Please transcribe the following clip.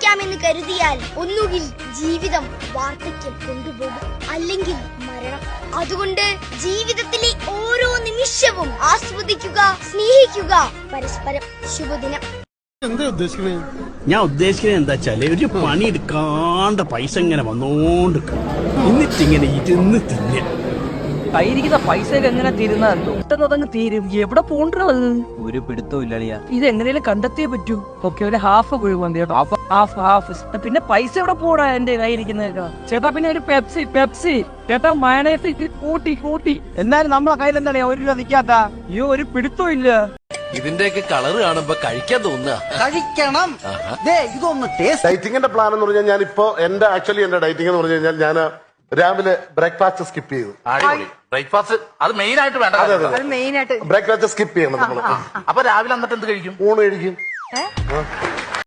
ജീവിക്കാമെന്ന് കരുതിയാൽ ഒന്നുകിൽ ജീവിതം വാർദ്ധക്യം കൊണ്ടുപോകും, അല്ലെങ്കിൽ മരണം. അതുകൊണ്ട് ജീവിതത്തിലെ ഓരോ നിമിഷവും ആസ്വദിക്കുക, സ്നേഹിക്കുക പരസ്പരം. ശുഭദിനം. ഞാൻ ഉദ്ദേശിക്കുന്നത് എന്താ വെച്ചാല് ഒരു പണി എടുക്കാണ്ട പൈസ ഇങ്ങനെ വന്നോണ്ട് എന്നിട്ടിങ്ങനെ ഇരുന്ന് തിന്നെ കയ്യിരിക്കുന്ന പൈസയൊക്കെ എങ്ങനെ തീരുന്നതല്ലോ, പെട്ടെന്ന് അതങ്ങ് തീരും. എവിടെ പോണ്ടോ അത്? ഒരു പിടുത്തവും ഇല്ലളിയാ. ഇത് എങ്ങനെയും കണ്ടെത്തിയേ പറ്റൂ. ഓക്കെ, ഒരു ഹാഫ് കുഴിമന്തി കേട്ടോ. ഹാഫ്. പിന്നെ പൈസ എവിടെ പോടാ എന്റെ കയ്യിരിക്കുന്നതൊക്കെ? ചേട്ടാ പിന്നെ ഒരു പെപ്സി ചേട്ടാ, മയണൈസ് കൂട്ടി. എന്നാലും നമ്മളെ കയ്യിൽ എന്താണ് 1 രൂപ നിൽക്കാത്ത? അയ്യോ, ഒരു പിടുത്തവും ഇല്ല. ഇതിന്റെയൊക്കെ കളർ കാണുമ്പോ കഴിക്കാൻ തോന്നുക. കഴിക്കണം. ഇതൊന്ന് ടേസ്റ്റ്. ഡയറ്റിങ്ങിന്റെ പ്ലാൻ എന്ന് പറഞ്ഞാൽ ഞാൻ ഇപ്പോ എന്റെ ഡയറ്റിംഗ് എന്ന് പറഞ്ഞു കഴിഞ്ഞാൽ ഞാൻ രാവിലെ ബ്രേക്ക്ഫാസ്റ്റ് സ്കിപ്പ് ചെയ്തു. ബ്രേക്ക്ഫാസ്റ്റ് അത് മെയിൻ ആയിട്ട് വേണ്ട. ബ്രേക്ക്ഫാസ്റ്റ് സ്കിപ്പ് ചെയ്യണം നമ്മൾ. അപ്പൊ രാവിലെ എന്നിട്ട് എന്ത് കഴിക്കും? ഊണ് കഴിക്കും.